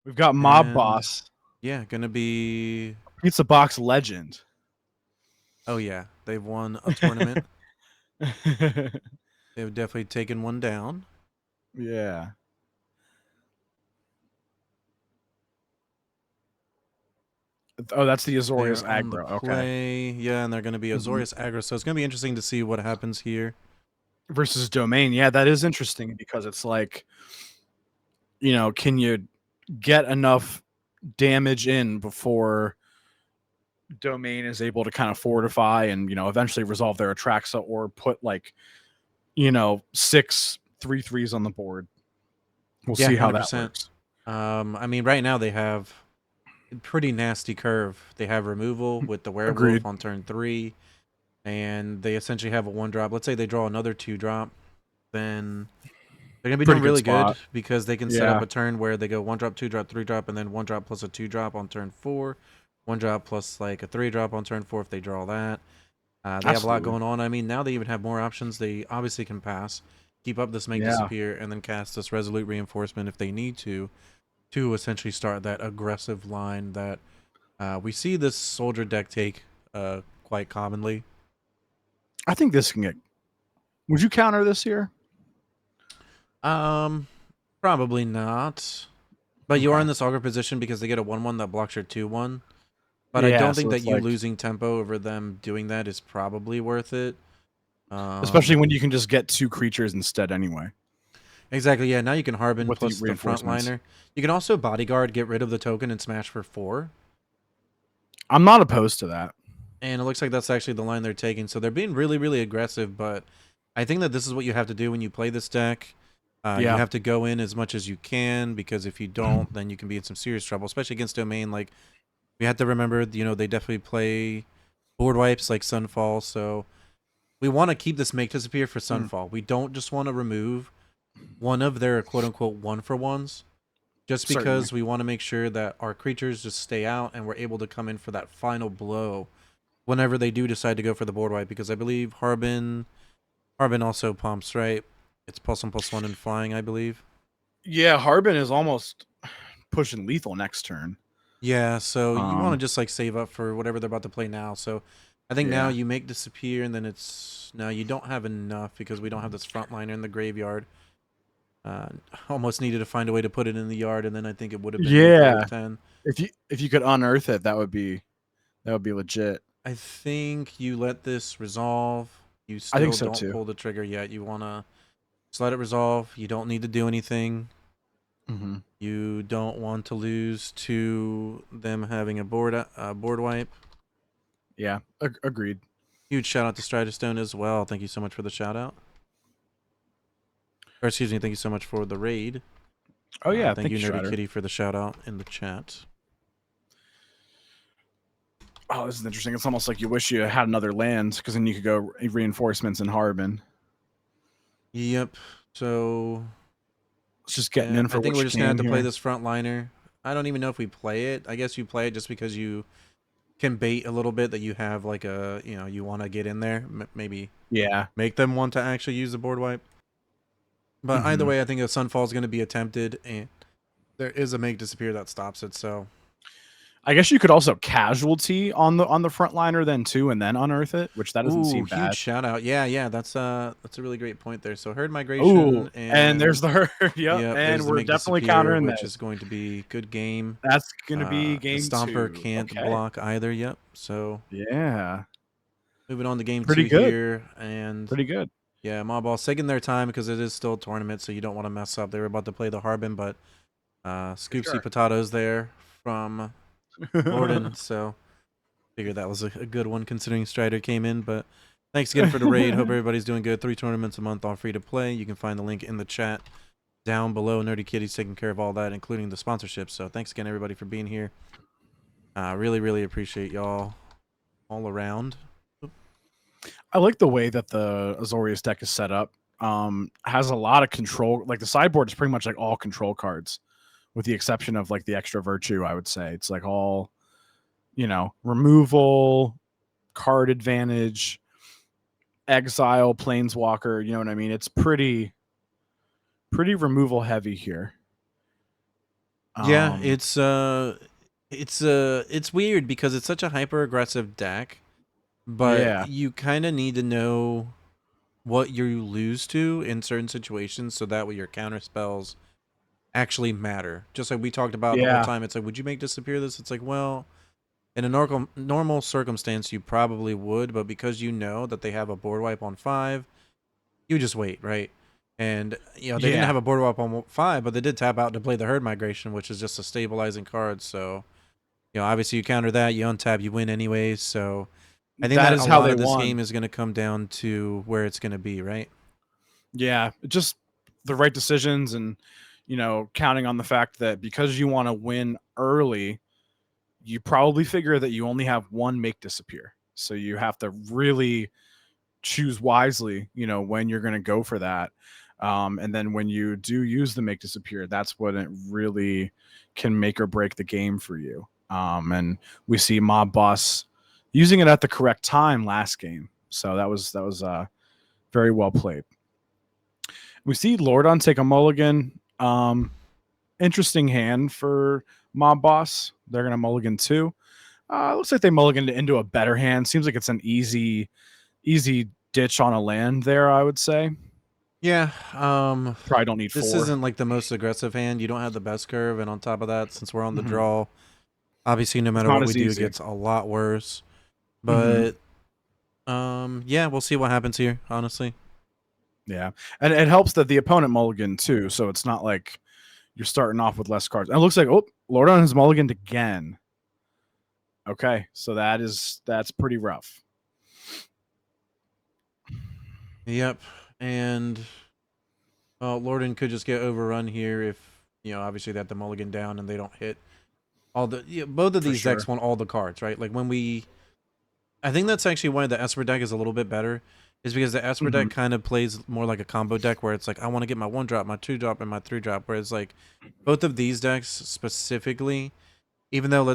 We've got Mob And, Boss, yeah, gonna be. PizzaBox legend. Oh yeah, they've won a tournament. They've definitely taken one down. Yeah. Oh, that's the Azorius They're on the aggro. Okay. play. Yeah, and they're going to be Azorius aggro. So it's going to be interesting to see what happens here. Versus Domain. Yeah, that is interesting because it's like, can you get enough damage in before Domain is able to kind of fortify and, eventually resolve their Atraxa or put like, 6 3/3s on the board. We'll Yeah, see how that 100%. works. I mean, right now they have a pretty nasty curve. They have removal with the werewolf Agreed. on turn 3, and they essentially have a 1-drop. Let's say they draw another 2-drop, then they're going to be Pretty doing good really good spot. because they can set up Yeah. a turn where they go 1-drop, 2-drop, 3-drop, and then 1-drop plus a 2-drop on turn 4. 1-drop plus like a 3-drop on turn 4 if they draw that. They have a lot Absolutely. going on. I mean, now they even have more options. They obviously can pass, keep up this Make Yeah. Disappear, and then cast this Resolute Reinforcement if they need to essentially start that aggressive line that we see this soldier deck take quite commonly. I think this can get. Would you counter this here? Probably not. But you are Okay. in this auger position because they get a 1/1 that blocks your 2/1. But I Yeah, don't think so that it's you like, losing tempo over them doing that is probably worth it. especially when you can just get 2 creatures instead anyway. Exactly, yeah. Now you can Harbin With the plus the reinforcements. frontliner. You can also Bodyguard, get rid of the token, and smash for 4. I'm not opposed to that. And it looks like that's actually the line they're taking. So they're being really, really aggressive, but I think that this is what you have to do when you play this deck. You Yeah. have to go in as much as you can, because if you don't, then you can be in some serious trouble, especially against Domain. Like, you have to remember, they definitely play board wipes like Sunfall, so we want to keep this Make Disappear for Sunfall. We don't just want to remove one of their quote-unquote one-for-ones, just Certainly. because we want to make sure that our creatures just stay out and we're able to come in for that final blow whenever they do decide to go for the board wipe, because I believe Harbin also pumps, right? It's +1/+1 and flying, I believe. Yeah, Harbin is almost pushing lethal next turn. Yeah, so you want to just like save up for whatever they're about to play now. So I think now Yeah. you Make Disappear, and then now you don't have enough because we don't have this frontliner in the graveyard. Almost needed to find a way to put it in the yard, and then I think it would have been lethal Yeah. with 10. If you could unearth it, that would be legit. I think you let this resolve. You I think still so don't too. pull the trigger yet. You want to just let it resolve. You don't need to do anything. Mm-hmm. You don't want to lose to them having a board wipe. Yeah, agreed. Huge shout out to Stridestone as well. Thank you so much for the shout out. Or excuse me, thank you so much for the raid. Oh yeah, Thank thank you, you, Nerdy Strider. Kitty, for the shout out in the chat. Oh, this is interesting. It's almost like you wish you had another land, because then you could go reinforcements in Harbin. Yep. So It's just getting in for I think what we're you just gonna have can to play here. this frontliner. I don't even know if we play it. I guess you play it just because you can bait a little bit that you have like a you want to get in there. Maybe Yeah. make them want to actually use the board wipe. But either way, I think a Sunfall is going to be attempted, and there is a Make Disappear that stops it. So I guess you could also casualty on the frontliner then too, and then unearth it, which that doesn't ooh, seem huge bad. shout out. Yeah, that's a really great point there. So Herd Oh, Migration, and there's and the herd. Yep, yep, and there's the we're Make definitely Disappear, countering which this. is going to be good game. That's gonna be The game Stomper 2. can't Okay. block either. Yep. So Yeah. moving on to game Pretty 2 good. here, and Pretty good. yeah, Mob Ball's taking their time because it is still a tournament, so you don't want to mess up. They were about to play the Harbin, but Scoopsy Potatoes there from Lorden, so figured that was a good one considering Strider came in. But thanks again for the raid. Hope everybody's doing good. 3 tournaments a month, all free to play. You can find the link in the chat down below. Nerdy Kitty's taking care of all that, including the sponsorship. So thanks again, everybody, for being here. Really, really appreciate y'all all around. I like the way that the Azorius deck is set up. Has a lot of control. Like the sideboard is pretty much like all control cards, with the exception of like the extra virtue. I would say it's like all, removal, card advantage, exile, planeswalker. You know what I mean? It's pretty removal heavy here. Yeah, Um, it's weird because it's such a hyper aggressive deck, but yeah, you kind of need to know what you lose to in certain situations so that way your counter spells actually matter. Just like we talked about the whole yeah, time, it's like, would you make disappear this? It's like, well, in a normal circumstance, you probably would, but because you know that they have a board wipe on 5, you just wait, right? And they didn't yeah, have a board wipe on 5, but they did tap out to play the herd migration, which is just a stabilizing card. So obviously you counter that, you untap, you win anyways. So I think that that is a how lot they of this won. game is going to come down to where it's going to be, right? Yeah, just the right decisions, and counting on the fact that because you want to win early, you probably figure that you only have one make disappear. So you have to really choose wisely, when you're going to go for that. And then when you do use the make disappear, that's when it really can make or break the game for you. And we see Mob Boss using it at the correct time last game. So that was very well played. We see Lordon take a mulligan. Interesting hand for Mob Boss. They're going to mulligan too. Looks like they mulliganed into a better hand. Seems like it's an easy ditch on a land there, I would say. Yeah, Probably don't need this 4. isn't like the most aggressive hand. You don't have the best curve, and on top of that, since we're on the Mm-hmm. draw, obviously no It's matter not what we as do, it easy. gets a lot worse. Mm-hmm. But yeah, we'll see what happens here, honestly. Yeah, and it helps that the opponent mulligan too, so it's not like you're starting off with less cards. And it looks like Lordon has mulliganed again. Okay, so that's pretty rough. Yep, and Lorden could just get overrun here if obviously they have the mulligan down and they don't hit all the. Both of For these sure. decks want all the cards, right? Like I think that's actually why the Esper deck is a little bit better, is because the Esper Mm-hmm. deck kind of plays more like a combo deck where it's like I want to get my 1-drop, my 2-drop, and my 3-drop. Whereas like both of these decks specifically, even though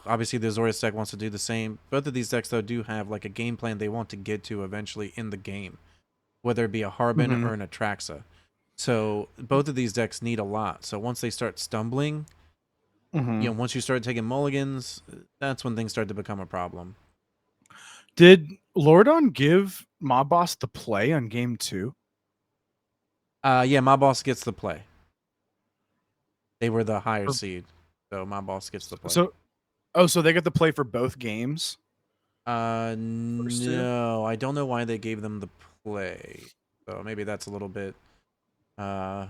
obviously the Azorius deck wants to do the same, both of these decks though do have like a game plan they want to get to eventually in the game, whether it be a Harbin Mm-hmm. or an Atraxa. So both of these decks need a lot. So once they start stumbling, Mm-hmm. once you start taking mulligans, that's when things start to become a problem. Did Lordon give Mob Boss the play on game 2? Yeah, my boss gets the play. They were the higher Or, seed, so my boss gets the play. so they get the play for both games. First 2? No, I don't know why they gave them the play. So maybe that's a little bit. Hmm.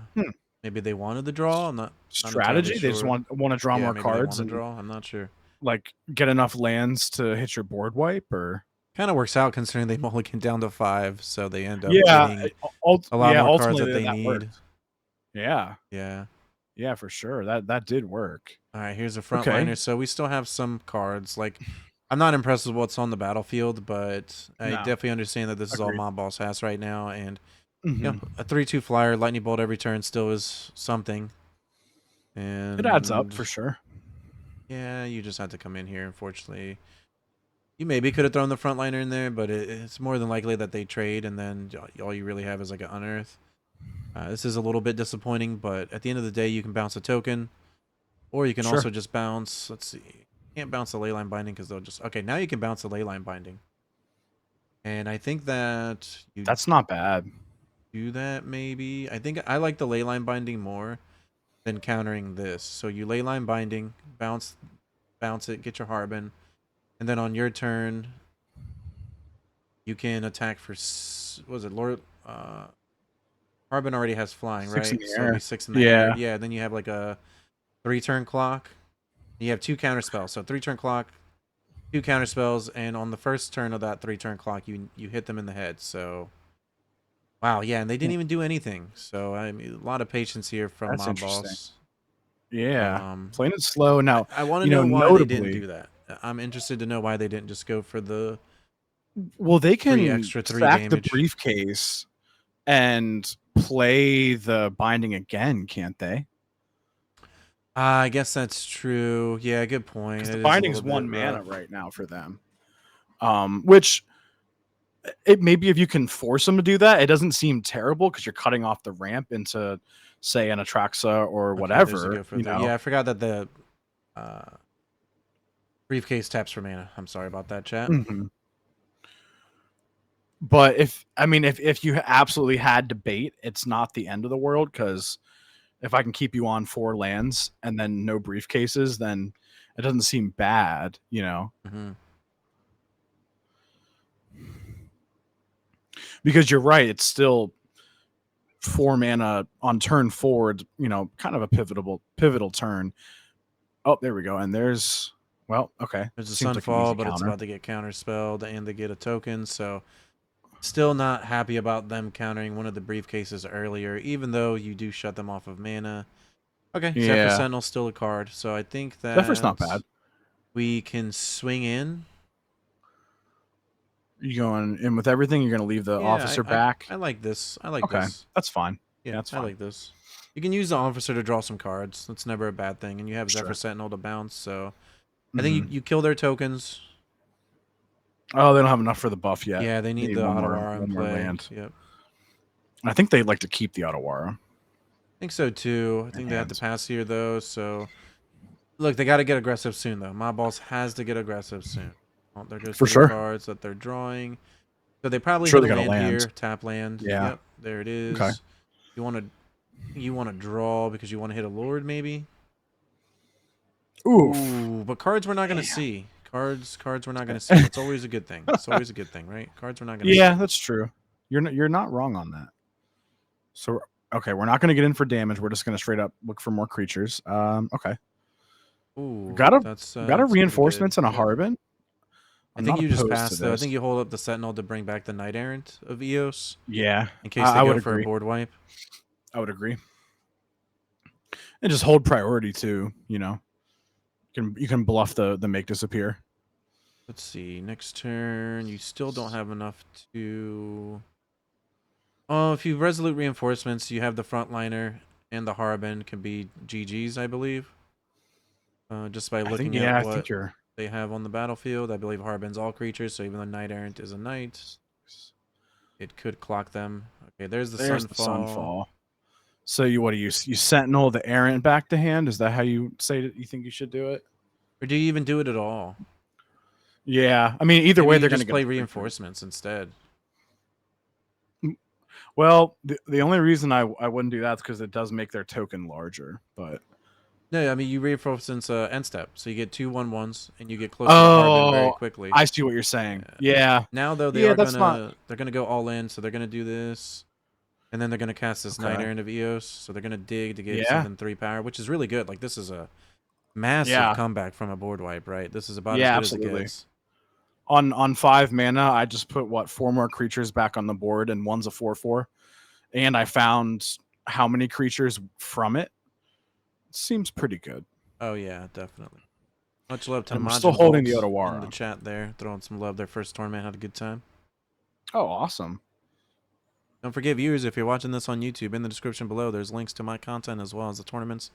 Maybe they wanted the draw. I'm not entirely Strategy. They just sure. want to draw Yeah, more maybe they want cards to and draw. I'm not sure. like get enough lands to hit your board wipe, or Kind of works out considering they mulligan down to 5, so they end up yeah, getting a lot more cards that ultimately they that need. worked. Yeah, Yeah. yeah, for sure. That did work. All right, here's a Okay. frontliner. So we still have some cards. Like, I'm not impressed with what's on the battlefield, but I No, definitely understand that this is all agreed. Mob Boss has right now. And, Hmm. a 3/2 flyer, lightning bolt every turn still is something. It adds up And, for sure. yeah, you just had to come in here, unfortunately. You maybe could have thrown the frontliner in there, but it's more than likely that they trade, and then all you really have is like an unearth. This is a little bit disappointing, but at the end of the day, you can bounce a token. Or you can Sure. also just bounce. Let's see. Can't bounce the leyline binding because they'll just. Okay, now you can bounce the leyline binding. And I think that you That's not bad. do that maybe. I think I like the leyline binding more than countering this. So you leyline binding, bounce it, get your Harbin, and then on your turn, you can attack for. What was it, Lord? Harbin already has flying, 6 in right? the So it'll be air. 6 in the air. Yeah. Yeah. Then you have like a 3-turn clock. You have 2 counter spells. So 3-turn clock, 2 counter spells, and on the first turn of that 3-turn clock, you hit them in the head. So, wow, yeah, and they didn't even do anything. So, I mean, a lot of patience here from That's Mob interesting. Boss. Yeah. Um, Playing it slow. Now, I want to know why they didn't notably, do that. I'm interested to know why they didn't just go for the well, they free can extra 3 sack the damage. briefcase and play the binding again, can't they? I guess that's true. Yeah, good point. Because It the is a binding's little bit 1 rough. mana right now for them. Which it maybe if you can force them to do that, it doesn't seem terrible because you're cutting off the ramp into say an Atraxa or Okay, whatever, you know. Yeah, I forgot that the briefcase taps for mana. I'm sorry about that, chat. Mm-hmm. But if you absolutely had to bait, it's not the end of the world, because if I can keep you on 4 lands and then no briefcases, then it doesn't seem bad, you know. Mm-hmm. Because you're right, it's still 4 mana on turn 4, you know, kind of a pivotal turn. Oh, there we go. And there's, well, okay. There's a Seems like an Sunfall, easy but it's counter. about to get counterspelled, and they get a token, so still not happy about them countering one of the briefcases earlier, even though you do shut them off of mana. Okay, Yeah. Zephyr Sentinel's still a card, so I think that Zephyr's not bad. we can swing in. You going in with everything? You're going to leave the officer back? I like this. I like Okay, this. that's fine. Yeah, that's fine. I like this. You can use the officer to draw some cards. That's never a bad thing. And you have Zephyr Sentinel to bounce, so I think you kill their tokens. Oh, they don't have enough for the buff yet. Yeah, they need the Otawara in play. Land. Yep. I think they'd like to keep the Otawara. I think so too. I think they have to pass here though, so look, they got to get aggressive soon though. My boss has to get aggressive soon. Oh, there goes the cards that they're drawing. So they probably hit a land here, tap land. Yeah. Yep, there it is. Okay. You want to draw because you want to hit a lord maybe? Oof. Ooh, but cards we're not going to see. Cards we're not going to see. It's always a good thing. It's always a good thing, right? Cards we're not going to see. Yeah, that's true. You're not wrong on that. So okay, we're not going to get in for damage. We're just going to straight up look for more creatures. Okay. Ooh, got a reinforcements and a Harbin. I think you just pass though. I think you hold up the Sentinel to bring back the Knight Errant of Eos. Yeah, in case they go for a board wipe. I would agree. And just hold priority too. You know, you can bluff the make disappear. Let's see. Next turn, you still don't have enough to. Oh, if you resolute reinforcements, you have the frontliner and the Harbin can be GGs, I believe. Just by looking at what they have on the battlefield, I believe Harbin's all creatures. So even though Knight Errant is a knight, it could clock them. Okay, there's the Sunfall. So you Sentinel the Errant back to hand? Is that how you say that you think you should do it? Or do you even do it at all? Yeah, I mean either way they're going to play reinforcements instead. Well, the only reason I wouldn't do that is because it does make their token larger. But no, I mean you reinforcements end step, so you get 2 1/1s and you get close to the Harbin very quickly. I see what you're saying. Yeah. Now though they're gonna go all in, so they're gonna do this, and then they're gonna cast this Knight Errant of Eos, so they're gonna dig to get something 3 power, which is really good. Like this is a massive comeback from a board wipe, right? This is about as good as it gets. On 5 mana, I just put 4 more creatures back on the board, and one's a 4/4, and I found how many creatures from it. Seems pretty good. Oh yeah, definitely. Much love to I'm still holding the Otawara in the chat there, throwing some love. Their first tournament had a good time. Oh, awesome! Don't forget, viewers, if you're watching this on YouTube, in the description below, there's links to my content as well as the tournaments.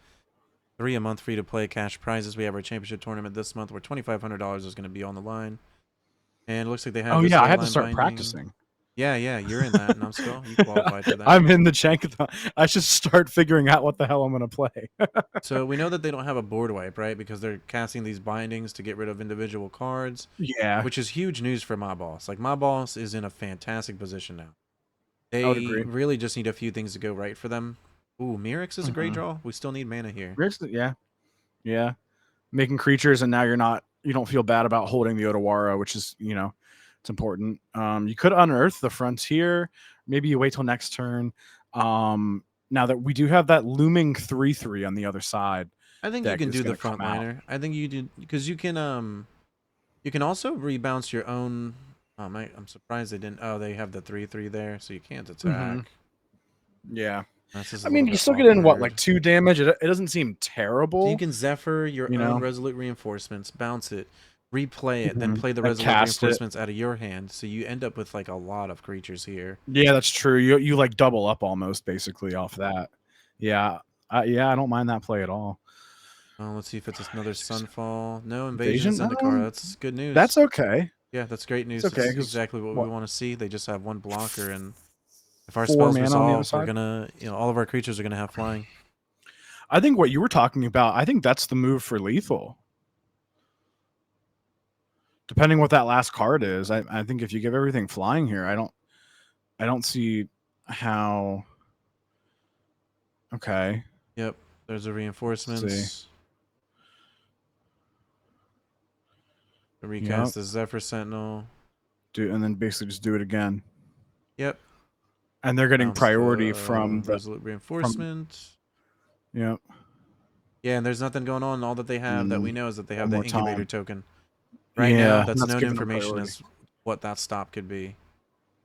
3 a month free to play cash prizes. We have our championship tournament this month where $2,500 is going to be on the line. And it looks like they have. Oh yeah, I had to start practicing. Yeah, you're in that, and I'm still you qualified for that. I'm in the Jankathon. I should start figuring out what the hell I'm gonna play. So we know that they don't have a board wipe, right? Because they're casting these bindings to get rid of individual cards. Yeah, which is huge news for my boss. Like my boss is in a fantastic position now. They really just need a few things to go right for them. Ooh, Mirix is a great draw. We still need mana here. Yeah, making creatures, and now you don't feel bad about holding the Otawara, which is, it's important. You could unearth the Frontier. Maybe you wait till next turn. Now that we do have that looming 3/3 on the other side, I think you can do the frontliner. I think you do because you can also rebounce your own. I'm surprised they didn't. Oh, they have the 3/3 there, so you can't attack. Yeah. I mean, you still get in like 2 damage. It doesn't seem terrible. So you can Zephyr your own Resolute Reinforcements, bounce it, replay it, then play the Resolute Reinforcements out of your hand. So you end up with like a lot of creatures here. Yeah, that's true. You like double up almost basically off that. Yeah, I don't mind that play at all. Let's see if it's another Sunfall. No Invasion Zendikar. That's good news. That's okay. Yeah, that's great news. That's exactly what we want to see. They just have 1 blocker and If our 4 spells mana on the other resolve, we're side. gonna, all of our creatures are gonna have flying. I think what you were talking about, I think that's the move for lethal. Depending what that last card is, I think if you give everything flying here, I don't see how. Okay. Yep. There's the reinforcements. The recast the Zephyr Sentinel. And then basically just do it again. Yep. And they're getting Bounce priority from the Resolute Reinforcement. Yep. Yeah, and there's nothing going on. All that they have that we know is that they have the incubator token. Right now, that's known information as what that stop could be.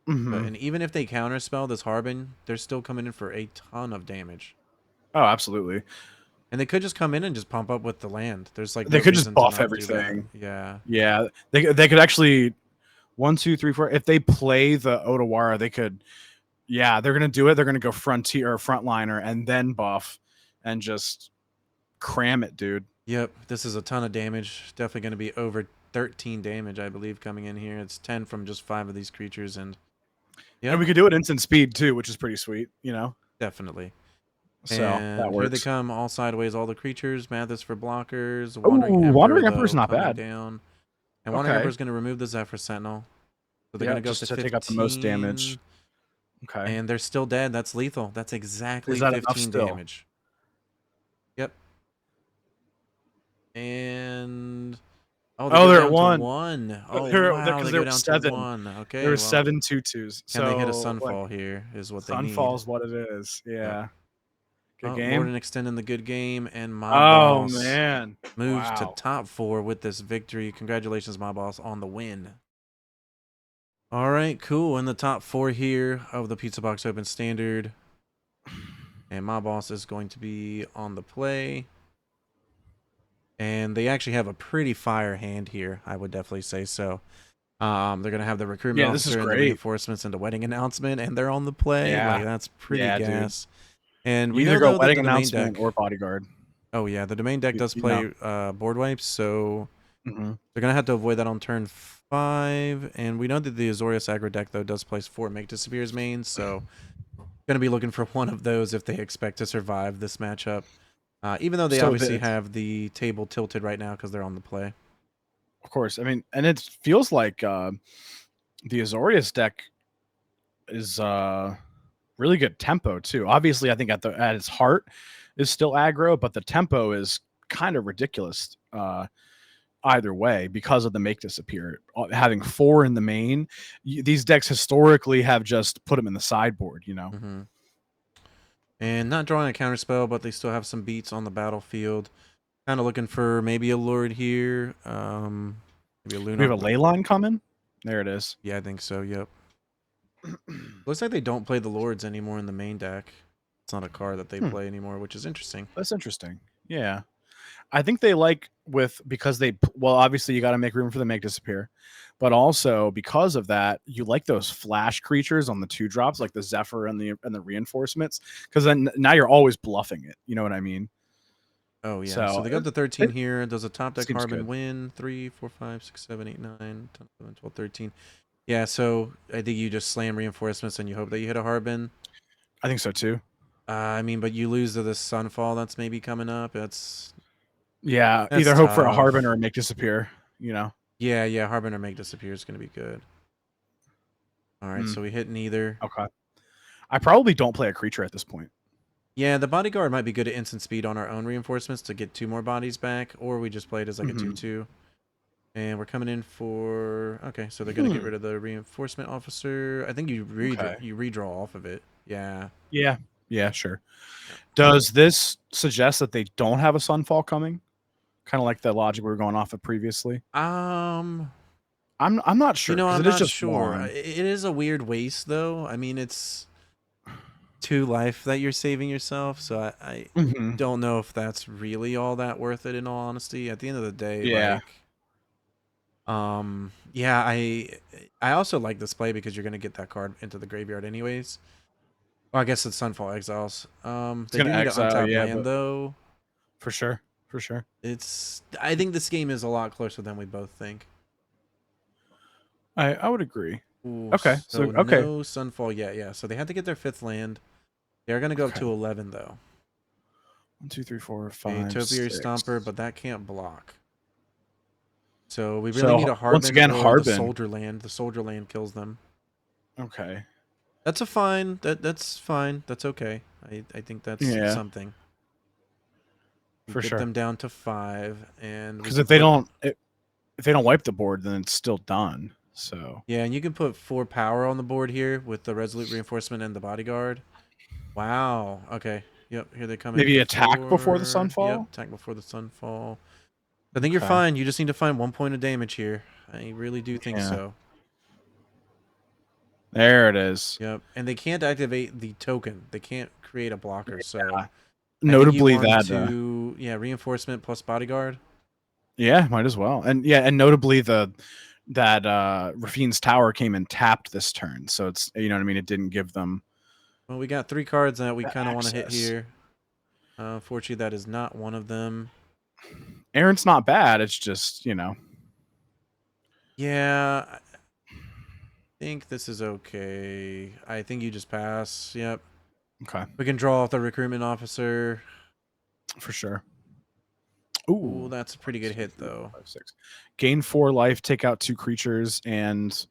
And even if they counterspell this Harbin, they're still coming in for a ton of damage. Oh, absolutely. And they could just come in and just pump up with the land. There's like they could just buff everything. Yeah. Yeah. They could actually 1, 2, 3, 4. If they play the Otawara, they could. Yeah, they're gonna do it. They're gonna go frontier or frontliner and then buff, and just cram it, dude. Yep. This is a ton of damage. Definitely gonna be over 13 damage, I believe, coming in here. It's 10 from just 5 of these creatures, and and we could do it instant speed too, which is pretty sweet, Definitely. So that works. Here they come, all sideways, all the creatures. Mathis for blockers. Wandering Emperor's not bad. Down. And Wandering Emperor's going to remove the Zephyr Sentinel. So they're going to go to 15. Take up the most damage. Okay. And they're still dead. That's lethal. That's exactly 15 damage. Yep. And they're at 1. Oh, wow, they go down 7. to 1. Okay. There were 7 2/2s. Can they hit a Sunfall here? Is what they need. Sunfall's what it is. Yeah. Good game. Gordon extending the good game, and my boss moves to top 4 with this victory. Congratulations, my boss, on the win. All right, cool. In the top 4 here of the PizzaBox Open Standard, and my boss is going to be on the play. And they actually have a pretty fire hand here, I would definitely say so. They're going to have the recruitment officer and the reinforcements and the wedding announcement, and they're on the play. Yeah. Like, that's pretty gas. Dude. And we either go wedding announcement or bodyguard. Oh yeah, the domain deck does play board wipes, so they're gonna have to avoid that on turn 5. And we know that the Azorius aggro deck though does place 4 Make Disappears mains, so gonna be looking for one of those if they expect to survive this matchup. Even though they obviously have the table tilted right now because they're on the play. Of course, I mean, and it feels like the Azorius deck is really good tempo too. Obviously, I think at its heart is still aggro, but the tempo is kind of ridiculous either way because of the Make Disappear. Having 4 in the main, these decks historically have just put them in the sideboard, And not drawing a counterspell, but they still have some beats on the battlefield. Kind of looking for maybe a Lord here. Maybe a Luna. We have a ley line coming. There it is. Yeah, I think so. Yep. Looks like they don't play the Lords anymore in the main deck. It's not a card that they play anymore, which is interesting. That's interesting. Yeah. I think they because obviously you got to make room for the Make Disappear, but also because of that, you like those flash creatures on the 2-drops, like the Zephyr and the reinforcements, because then now you're always bluffing it. You know what I mean? Oh yeah. So they got the 13 here. Does a top deck Harbin win? 3, 4, 5, 6, 7, 8, 9, 10, 11, 12, 13. Yeah, so I think you just slam reinforcements and you hope that you hit a Harbin. I think so too. I mean, but you lose to the Sunfall that's maybe coming up. Either hope for a Harbin or a Make Disappear, Yeah, Harbin or Make Disappear is going to be good. All right, so we hit neither. Okay. I probably don't play a creature at this point. Yeah, the Bodyguard might be good at instant speed on our own reinforcements to get 2 more bodies back, or we just play it as like a 2/2. And we're coming in for... Okay, so they're going to get rid of the reinforcement officer. I think you redraw off of it. Yeah. Yeah, sure. Does this suggest that they don't have a Sunfall coming? Kind of like the logic we were going off of previously. I'm not sure. I'm not sure. It is a weird waste, though. I mean, it's 2 life that you're saving yourself, so I don't know if that's really all that worth it. In all honesty, at the end of the day, I also like this play because you're going to get that card into the graveyard anyways. Well, I guess it's Sunfall Exiles. They do need to untap land, though. For sure. I think this game is a lot closer than we both think. I would agree. Ooh, Okay. So so okay. no Sunfall yet. Yeah, so they had to get their 5th land. They're going to go up Okay. to 11, though. 1, 2, 3, 4, A 5, Topiary 6. Stomper, but that can't block. So we really need So a once Harbin again, or the Harbin. Soldier Land. The Soldier Land kills them. Okay. That's a fine. That's fine. That's okay. I think that's Yeah, something. We for get sure. them down to 5, and we Because can if they put, don't, if they don't wipe the board, then it's still done. So yeah, and you can put 4 power on the board here with the Resolute Reinforcement and the Bodyguard. Wow. Okay. Yep. Here they come in maybe for attack before the 4. Yep. sunfall. Attack before the Sunfall. I think you're Okay. fine. You just need to find 1 point of damage here. I really do think Yeah. so. There it is. Yep. And they can't activate the token. They can't create a blocker. So I think you Notably want that. to, yeah, reinforcement plus bodyguard. Yeah, might as well. And yeah, and notably that Rafine's Tower came and tapped this turn. So it's, you know what I mean. It didn't give them Well, we got 3 cards that we the kind of want to hit access. here. Unfortunately, that is not one of them. Aaron's not bad. It's just, you know. Yeah, I think this is okay. I think you just pass. Yep. Okay. We can draw off the recruitment officer. For sure. Ooh, Ooh, that's a pretty good hit, though. 5, 6. Gain 4 life, take out 2 creatures, and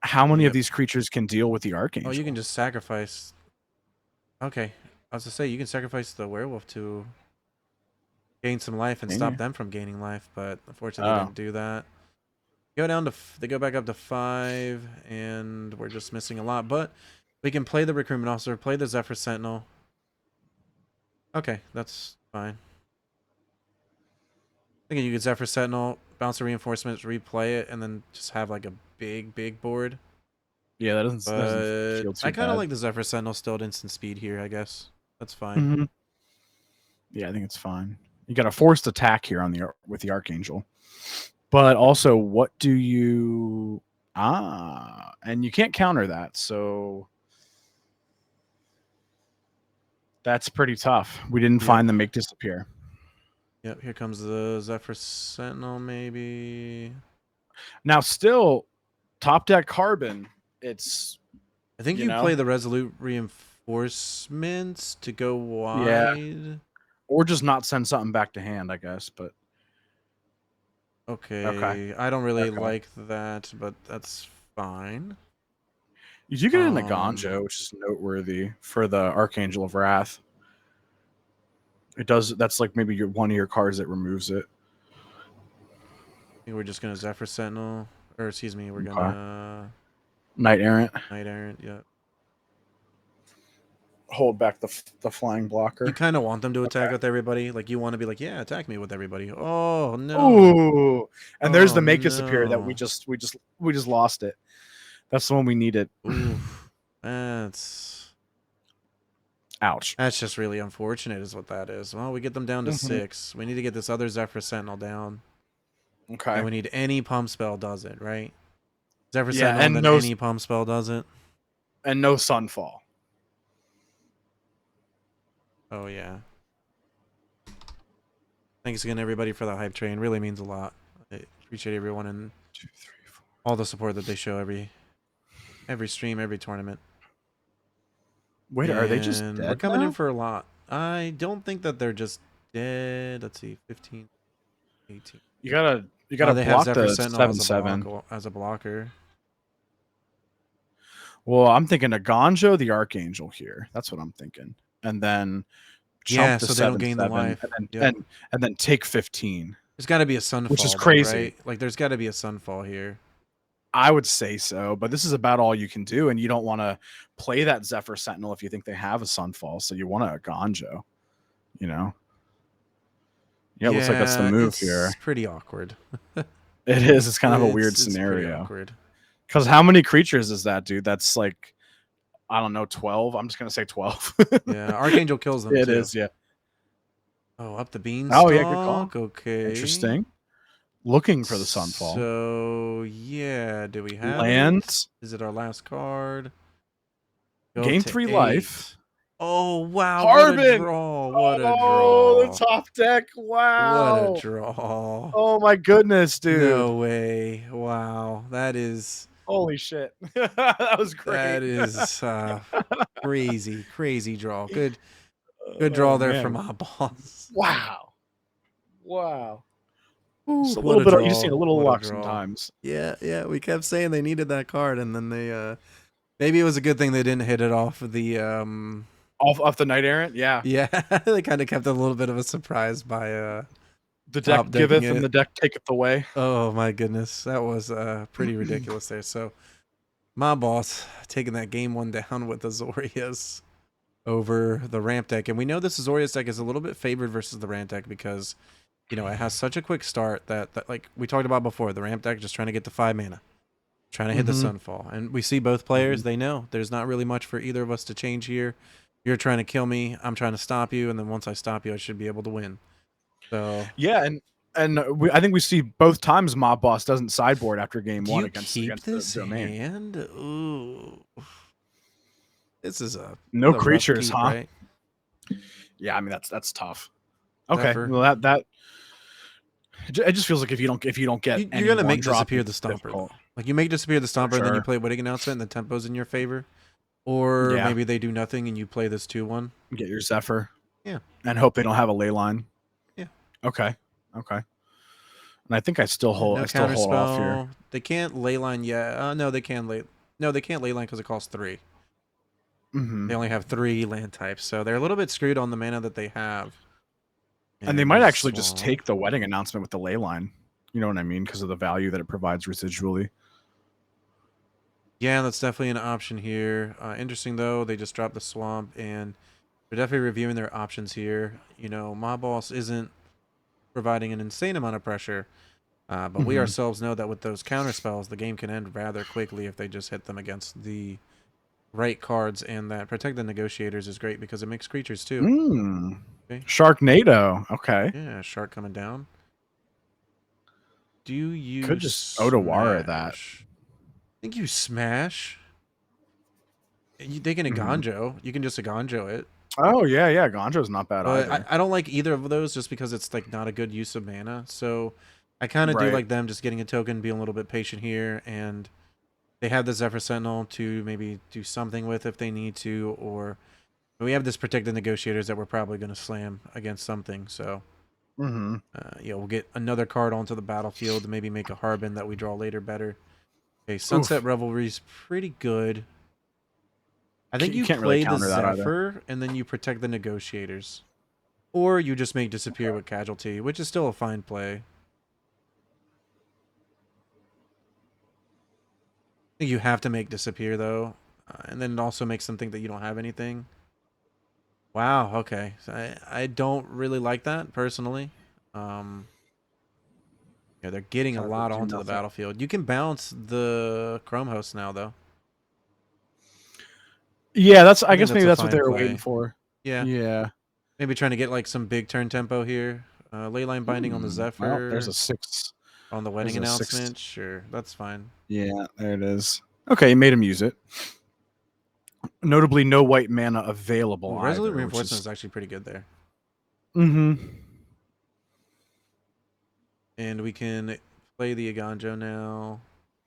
how many of these creatures can deal with the Archangel? Oh, you can just sacrifice. Okay. I was to say, you can sacrifice the werewolf to gain some life and stop them from gaining life, but unfortunately they didn't do that. Go down to, they go back up to 5, and we're just missing a lot, but we can play the recruitment officer, play the Zephyr Sentinel. Okay, that's fine. Thinking you could Zephyr Sentinel, bounce the reinforcements, replay it, and then just have like a big board. Yeah, that doesn't feel too I kind of bad. like the Zephyr Sentinel still at instant speed here, I guess. That's fine. Mm-hmm. Yeah, I think it's fine. You got a forced attack here on with the Archangel. But also, what do you... and you can't counter that, so that's pretty tough. We didn't find the Make Disappear. Yep, here comes the Zephyr Sentinel, maybe. Now, still, top deck Carbon, it's... I think you play the Resolute Reinforcements to go wide. Yeah. Or just not send something back to hand, I guess, but... Okay. I don't really like that, but that's fine. You do get in the Ganjo, which is noteworthy for the Archangel of Wrath. It does. That's like maybe one of your cards that removes it. I think we're just gonna Zephyr Sentinel, or excuse me, we're gonna Knight Errant. Knight Errant, yeah. Hold back the flying blocker. You kind of want them to attack with everybody. Like you want to be like, yeah, attack me with everybody. Oh no! Ooh, and there's the Make Disappear that we just lost it. That's the one we needed. Ooh, that's ouch. That's just really unfortunate, is what that is. Well, we get them down to 6. We need to get this other Zephyr Sentinel down. Okay. And we need any pump spell does it, right? Zephyr Sentinel, and then any pump spell does it. And no Sunfall. Oh, yeah. Thanks again, everybody, for the hype train. Really means a lot. I appreciate everyone and 2, 3, 4. All the support that they show every stream, every tournament. Wait, are they just dead? We're coming in for a lot. I don't think that they're just dead. Let's see, 15, 18. You gotta they block have the Sentinel 7/7 as a blocker. Well, I'm thinking a Ganjo, the Archangel here. That's what I'm thinking. And then jump the so they don't gain the life. And then take 15. There's got to be a Sunfall, which is crazy. Though, right? Like there's got to be a Sunfall here. I would say so, but this is about all you can do, and you don't want to play that Zephyr Sentinel if you think they have a Sunfall, so you want a Ganjo, you know? Yeah, it looks like that's the move here. It's pretty awkward. It is. It's kind of a weird scenario. Awkward. Because how many creatures is that, dude? That's like, I don't know, 12? I'm just going to say 12. Yeah, Archangel kills them, It too. is, yeah. Oh, up the beanstalk? Oh, yeah, good call. Okay. Interesting. Looking for the Sunfall. So, yeah, do we have lands? Is it our last card? Gain 3 life. Oh, wow. Harbin! What a draw. What a draw. Oh, the top deck. Wow. What a draw. Oh, my goodness, dude. No way. Wow. That is... Holy shit. That was great. That is crazy draw. Good draw Oh, there man. from my boss. Wow. Wow. Ooh, Just a what little a bit of, you draw. just need a little What a luck draw. sometimes. Yeah, we kept saying they needed that card, and then they maybe it was a good thing they didn't hit it off the Off the Knight Errant? Yeah. yeah, they kind of kept it a little bit of a surprise by The top deck decking giveth and it. the deck taketh away. Oh my goodness, that was pretty ridiculous there. So my boss taking that game one down with Azorius over the ramp deck, and we know this Azorius deck is a little bit favored versus the ramp deck because it has such a quick start that like we talked about before, the ramp deck just trying to get to 5 mana, trying to hit the Sunfall, and we see both players. They know there's not really much for either of us to change here. You're trying to kill me, I'm trying to stop you, and then once I stop you, I should be able to win. So yeah, and I think we see both times Mob Boss doesn't sideboard after game do one you against keep the this domain. hand? Ooh, this is a No a rough creatures, keep, huh? right? Yeah, I mean that's tough. Okay, Zephyr. well that it just feels like if you don't get You're any gonna one make drop, disappear the it's Stomper difficult. though. Like you make disappear the Stomper, and then you Sure. play Wedding Announcement, and the tempo's in your favor. Or Yeah. maybe they do nothing, and you play this 2-1. Get your Zephyr. Yeah. And hope they don't have a ley line. Yeah. Okay. And I think I still hold No I still hold off here. counterspell. They can't leyline yet. No, they can ley. No, they can't leyline because it costs 3. Mm-hmm. They only have 3 land types, so they're a little bit screwed on the mana that they have. And they might actually just take the Wedding Announcement with the ley line. You know what I mean? Because of the value that it provides residually. Yeah, that's definitely an option here. Interesting though, they just dropped the swamp, and they're definitely reviewing their options here. My boss isn't providing an insane amount of pressure, but we ourselves know that with those counter spells, the game can end rather quickly if they just hit them against the right cards. And that Protect the Negotiators is great because it makes creatures too. Okay. Sharknado. Okay. Yeah, shark coming down. Do you Could just Otawara that. I think you smash. They can Aganjo. You can just Aganjo it. Oh yeah. Gonjo's not bad But either. I don't like either of those just because it's like not a good use of mana. So I kind of do like them just getting a token, being a little bit patient here, and they have the Zephyr Sentinel to maybe do something with if they need to, or we have this Protect the Negotiators that we're probably going to slam against something. So we'll get another card onto the battlefield to maybe make a Harbin that we draw later better. Okay, Sunset Revelry is pretty good. I think you can't play really the counter that either. Zephyr, and then you Protect the Negotiators. Or you just make Disappear with Casualty, which is still a fine play. I think you have to make Disappear, though. And then it also makes them think that you don't have anything. Wow, okay. So I don't really like that, personally. Yeah, they're getting a lot onto the battlefield. You can bounce the Chrome Host now, though. Yeah, I guess maybe that's what they were waiting for. Yeah. Maybe trying to get like some big turn tempo here. Leyline Binding on the Zephyr. Well, there's a 6. On the Wedding Announcement. Sure, that's fine. Yeah, there it is. Okay, you made him use it. Notably, no white mana available. Ooh, Resolute Reinforcement is actually pretty good there. And we can play the Aganjo now.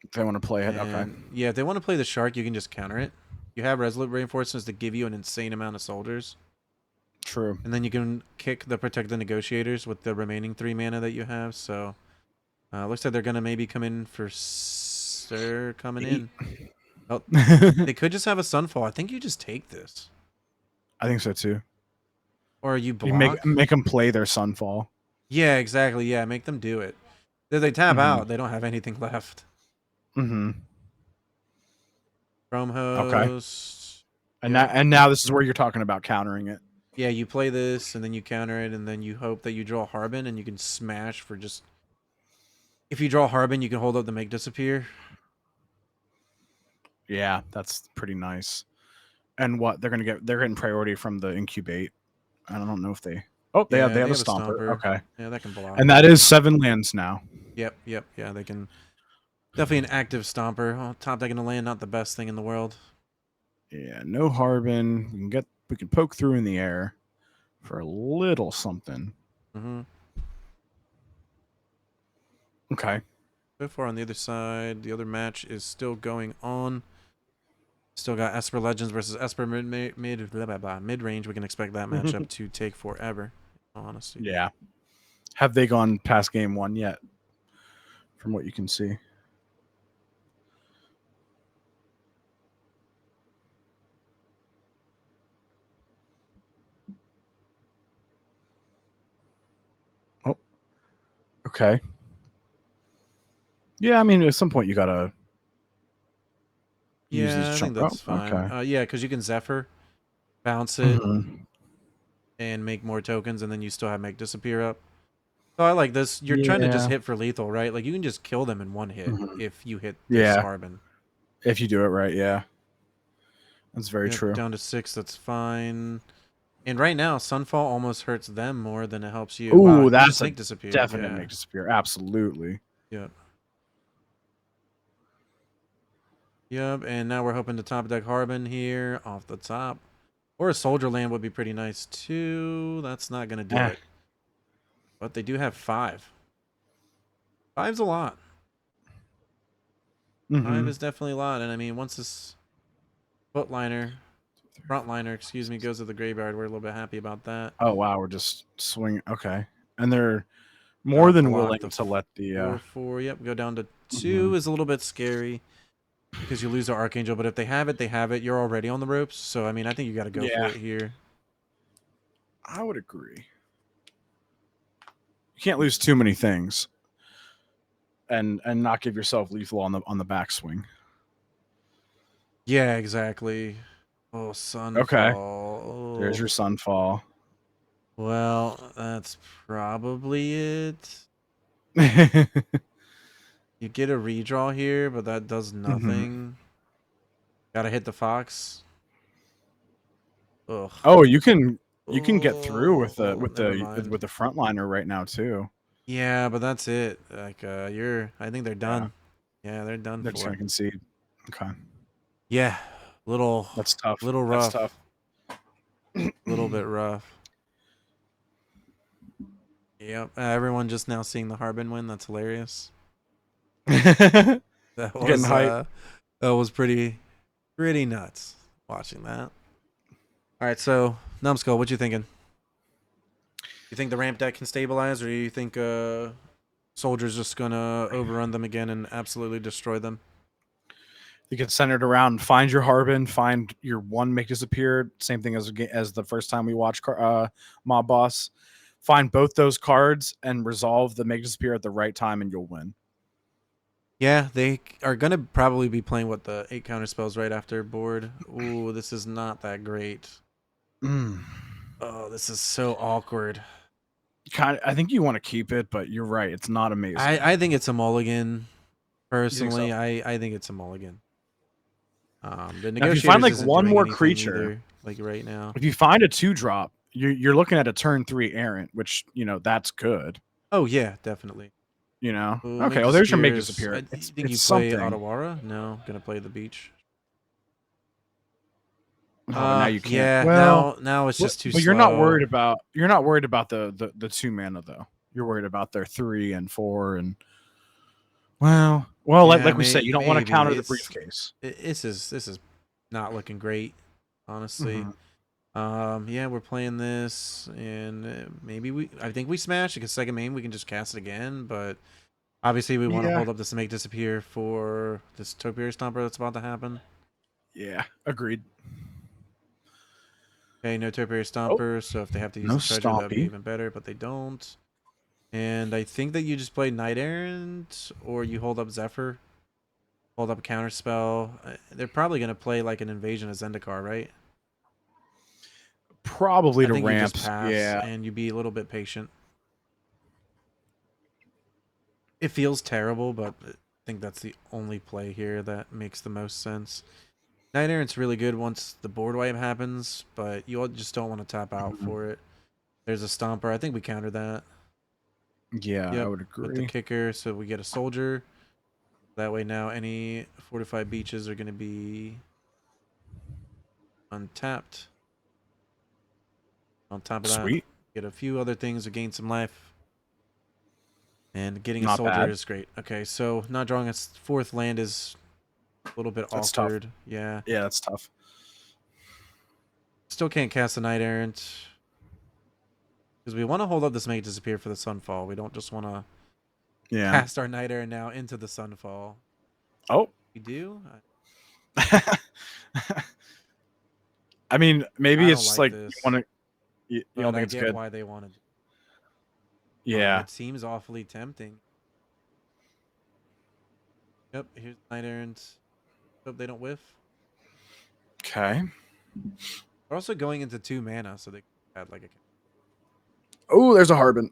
If they want to play it, okay. Yeah, if they want to play the Shark, you can just counter it. You have Resolute Reinforcements to give you an insane amount of soldiers. True. And then you can kick the Protect the Negotiators with the remaining 3 mana that you have. So, looks like they're going to maybe come in for Sir coming in. Oh, they could just have a Sunfall. I think you just take this. I think so too. Or you block. You make them play their Sunfall. Yeah, exactly. Yeah, make them do it. If they tap out, they don't have anything left. Chrome Host. Okay. And now this is where you're talking about countering it. Yeah, you play this, and then you counter it, and then you hope that you draw Harbin, and you can smash for just... If you draw Harbin, you can hold up the Make Disappear. Yeah, that's pretty nice. And what they're getting priority from the Incubate. I don't know if they... Oh, they have a Stomper. Okay. Yeah, that can block. And that is 7 lands now. Yep. Yeah, they can... Definitely an active Stomper. Oh, top deck in the land, not the best thing in the world. Yeah, no Harbin. We can poke through in the air for a little something. Okay. So far on the other side, the other match is still going on. Still got Esper Legends versus Esper mid range. We can expect that matchup to take forever. Honestly. Yeah. Have they gone past game 1 yet? From what you can see. Oh. Okay. Yeah, I mean, at some point you gotta use these Yeah, I think jump. Oh, that's fine. okay. Yeah, because you can Zephyr, bounce it, Mhm. and make more tokens, and then you still have Make Disappear up. So I like this. You're trying to just Yeah. hit for lethal, right? Like you can just kill them in one hit Mhm. if you hit this Yeah. Harbin. If you do it right, yeah. That's very Yep, true. down to 6. That's fine. And right now, Sunfall almost hurts them more than it helps you. Wow, Ooh, you that's just a Make Disappear. definite Yeah. make disappear. Absolutely. Yep. Yep, and now we're hoping to top deck Harbin here off the top. Or a Soldier Land would be pretty nice too. That's not going to do Eh. it. But they do have 5. 5's a lot. 5 Mm-hmm. is definitely a lot. And I mean, once this frontliner, excuse me, goes to the graveyard, we're a little bit happy about that. Oh wow, we're just swinging. Okay, and they're more than Block willing the to let the. 4/4. Yep, go down to 2 Mhm. is a little bit scary because you lose the Archangel. But if they have it, they have it. You're already on the ropes. So I mean, I think you got to go for Yeah, it here. I would agree. You can't lose too many things, and not give yourself lethal on the backswing. Yeah, exactly. Oh, Okay, Sunfall. there's Oh. your sunfall. Well, that's probably it. You get a redraw here, but that does Mhm. nothing. Gotta hit the Fox. Ugh. Oh, you can get through with the Oh, never mind. frontliner right now too. Yeah, but that's it. Like, I think they're Yeah, done. Yeah, they're done they're just gonna for. concede. Okay, Yeah, little, that's tough. little That's rough. tough. Little bit rough. Yep. Everyone just now seeing the Harbin win. That's hilarious. Getting That hype. was pretty nuts watching that. All right, so Numbskull, what you thinking? You think the ramp deck can stabilize, or you think Soldier's just gonna overrun them again and absolutely destroy them? You get centered around find your Harbin, find your one make disappear. Same thing as the first time we watched Mob Boss. Find both those cards and resolve the make disappear at the right time, and you'll win. Yeah, they are gonna probably be playing what the 8 counter spells right after board. Ooh, this is not that great. Mm. Oh, this is so awkward. I think you want to keep it, but you're right. It's not amazing. I think it's a mulligan. You think so? Personally, I think it's a mulligan. The Now, if you find negotiators like isn't one doing more anything creature, either. Like right now. if you find a 2-drop, you're looking at a turn 3 errant, which that's good. Oh yeah, definitely. Oh, Okay. make Well, there's your make disappears. disappear. I think It's you play something. Otawara. No, gonna play the beach. Oh, but now you can't. Yeah. Well, Now it's just too but you're not slow. worried about the 2 mana though. You're worried about their 3 and 4 and Yeah, like we said, you don't want to maybe counter the it's briefcase. this is not looking great, honestly. Hmm. Yeah, we're playing this, and I think we smash because second main we can just cast it again, but obviously we want to Yeah, hold up this to make disappear for this Topiary Stomper that's about to happen. yeah, agreed. Okay, no Topiary Oh, Stomper, so if they have to use no the treasure, that would be Stompy. even better, but they don't. And I think that you just play Knight Errant, or you hold up Zephyr, hold up a counter spell. They're probably going to play like an Invasion of Zendikar, right? Probably I to think you just ramps. pass Yeah, and you be a little bit patient. It feels terrible, but I think that's the only play here that makes the most sense. Knight Errant's really good once the board wipe happens, but you just don't want to tap out mhm. for it. There's a Stomper. I think we counter that. Yeah, I Yep, would with the agree. kicker, so we get a Soldier. That way now any fortified beaches are going to be untapped. On top of that, Sweet. get a few other things to gain some life. And getting a Not soldier bad. is great. Okay, so not drawing a fourth land is a little bit That's tough. awkward. Yeah. Yeah, that's tough. Still can't cast a Knight Errant. Because we want to hold up this Make Disappear for the Sunfall. We don't just want to cast our Knight Errant now into the Sunfall. Oh. We do? I mean, maybe it's just like this, you want to. You don't think it's good? Why they wanted. Yeah. It seems awfully tempting. Yep, here's Knight Errant. Hope they don't whiff. Okay. They're also going into 2 mana, so they had like a Oh, there's a Harbin.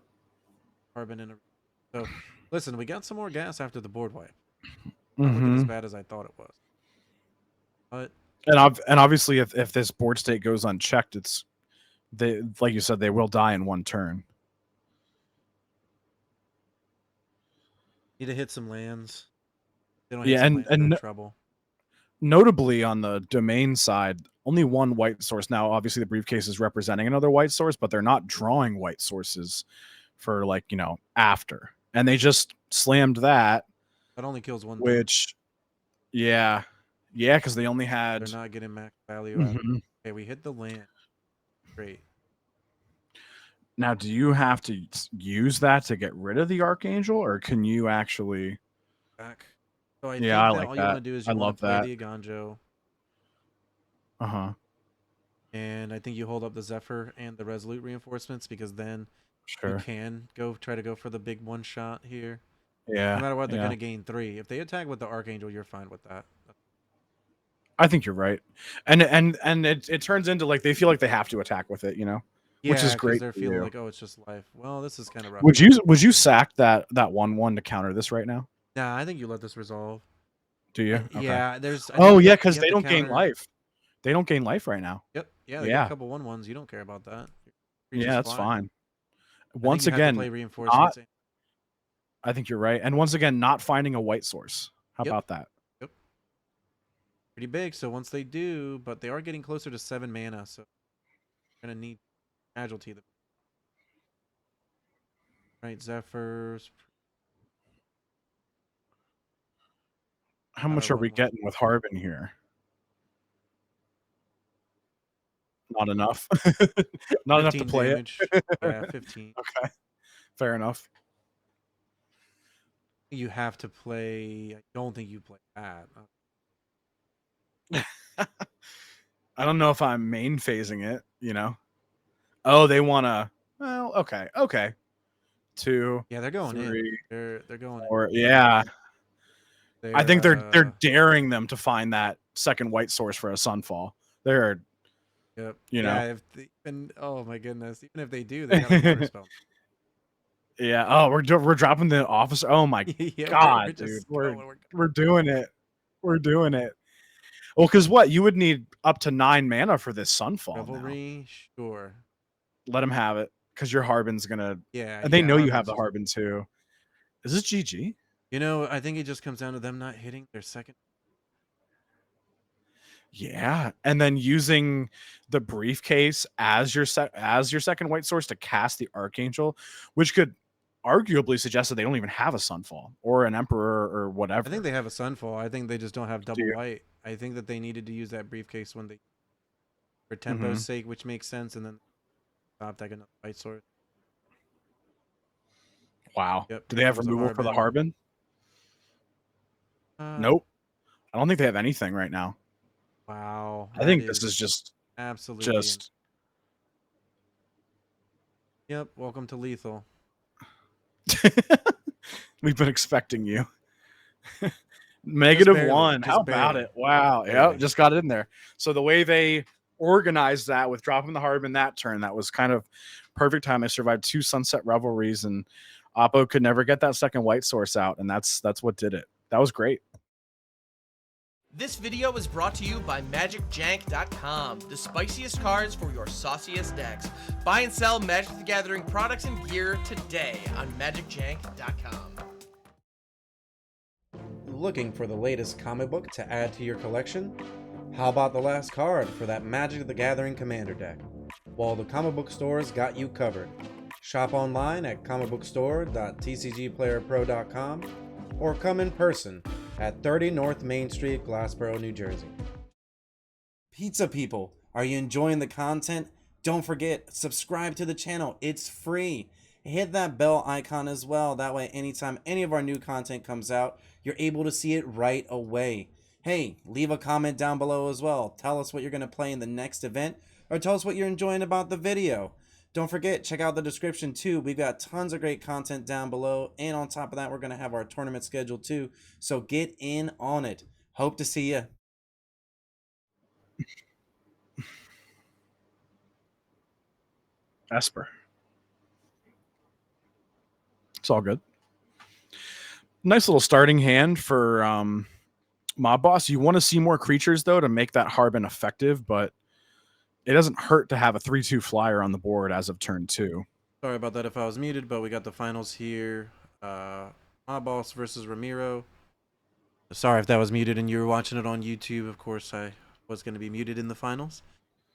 Harbin in a. So, listen, we got some more gas after the board wipe. Not looking as bad as I thought it was. But and obviously, if this board state goes unchecked, it's they like you said, they will die in 1 turn. need to hit some lands. They don't Yeah, hit some lands, they're in trouble. Notably on the domain side, only 1 white source. Now, obviously, the briefcase is representing another white source, but they're not drawing white sources for after. And they just slammed that. That only kills 1 thing. Which, yeah, because they only had. They're not getting max value out of it. Okay, we hit the land. Great. Now, do you have to use that to get rid of the Archangel, or can you actually? Back. So I I think like all that. you want to do is you want to play the Aganjo. And I think you hold up the Zephyr and the Resolute reinforcements, because then you can try to go for the big 1-shot here. Yeah. No matter what, they're going to gain 3. If they attack with the Archangel, you're fine with that. I think you're right. And it turns into they feel like they have to attack with it, which is great. They're feeling like, oh, it's just life. Well, this is kind of rough. Would you sack that 1/1 to counter this right now? Nah, I think you let this resolve. Do you? Yeah, there's. Because they don't gain life. They don't gain life right now. Yep. Yeah, they got a couple 1/1s. You don't care about that. Yeah, that's fine. Once again, play reinforcements. I think you're right. And once again, not finding a white source. How about that? Yep. Pretty big. So once they do, but they are getting closer to 7 mana, so they're gonna need casualty. Right, Zephyrs. How much are we getting with Harbin here? Not enough. Not enough to play damage. Yeah, 15. Okay. Fair enough. You have to play. I don't think you play that. I don't know if I'm main phasing it, Oh, they want to. Well, okay. 2. Yeah, they're going 3, in. They're going 4. Yeah. I think they're daring them to find that second white source for a Sunfall. They're. Yep. Yeah. Oh my goodness. Even if they do, they got a counterspell. Yeah. Oh, we're dropping the officer. Oh my god, dude. We're doing it. We're doing it. Well, because what you would need up to 9 mana for this Sunfall. Revelry, sure. Let him have it, because your Harbin's gonna. Yeah. And they know you have the Harbin too. Is this GG? I think it just comes down to them not hitting their second. Yeah, and then using the briefcase as your second white source to cast the Archangel, which could arguably suggest that they don't even have a Sunfall or an Emperor or whatever. I think they have a Sunfall. I think they just don't have double white. I think that they needed to use that briefcase when they, for tempo's sake, which makes sense, and then stop that another white source. Wow. Yep. Do they have removal for the Harbin? Nope. I don't think they have anything right now. Wow. I think this is just absolutely Yep. Welcome to Lethal. We've been expecting you. -1. How about it? Wow. Yep. Just got it in there. So the way they organized that with dropping the Harbin that turn, that was kind of perfect time. I survived 2 Sunset Revelries, and Oppo could never get that second white source out, and that's what did it. That was great. This video is brought to you by MagicJank.com, the spiciest cards for your sauciest decks. Buy and sell Magic the Gathering products and gear today on MagicJank.com. Looking for the latest comic book to add to your collection? How about the last card for that Magic the Gathering Commander deck? Well, the comic book stores got you covered. Shop online at comicbookstore.tcgplayerpro.com or come in person at 30 North Main Street, Glassboro, New Jersey. Pizza people, are you enjoying the content? Don't forget, subscribe to the channel. It's free. Hit that bell icon as well. That way, anytime any of our new content comes out, you're able to see it right away. Hey, leave a comment down below as well. Tell us what you're going to play in the next event, or tell us what you're enjoying about the video. Don't forget, check out the description too. We've got tons of great content down below. And on top of that, we're going to have our tournament schedule too. So get in on it. Hope to see you. Esper. It's all good. Nice little starting hand for Mob Boss. You want to see more creatures, though, to make that Harbin effective, but it doesn't hurt to have a 3/2 flyer on the board as of turn 2. Sorry about that if I was muted, but we got the finals here. Mob Boss versus Ramiro. Sorry if that was muted and you were watching it on YouTube. Of course, I was going to be muted in the finals,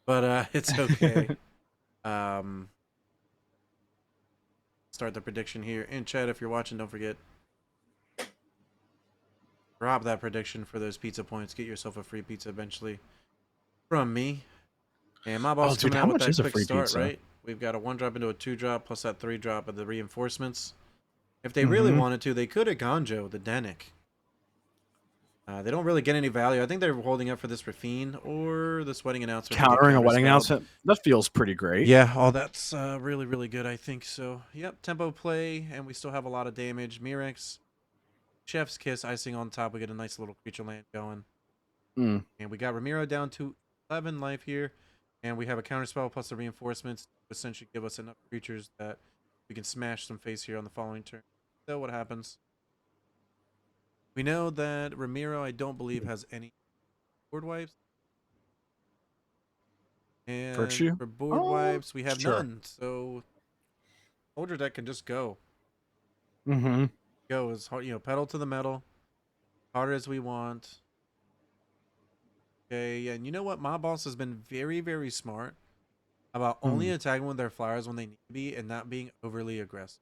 but it's okay. Start the prediction here. And chat, if you're watching, don't forget, drop that prediction for those pizza points. Get yourself a free pizza eventually from me. And my boss coming out with that quick start, right? We've got a 1-drop into a 2-drop plus that 3-drop of the reinforcements. If they really wanted to, they could have Gonjo, the Denic. They don't really get any value. I think they're holding up for this Rafine or this wedding announcement. Countering a wedding announcement? That feels pretty great. Yeah, oh, that's really, really good, I think so. Yep, tempo play, and we still have a lot of damage. Mirex, Chef's Kiss, icing on top. We get a nice little creature land going. And we got Ramiro down to 11 life here. And we have a counterspell plus the reinforcements to essentially give us enough creatures that we can smash some face here on the following turn. So what happens? We know that Ramiro, I don't believe, has any board wipes. And Virtue? for board wipes, we have none. So Older deck can just go. Go as hard, pedal to the metal, hard as we want. Okay, and you know what? My boss has been very, very smart about only attacking with their flyers when they need to be and not being overly aggressive.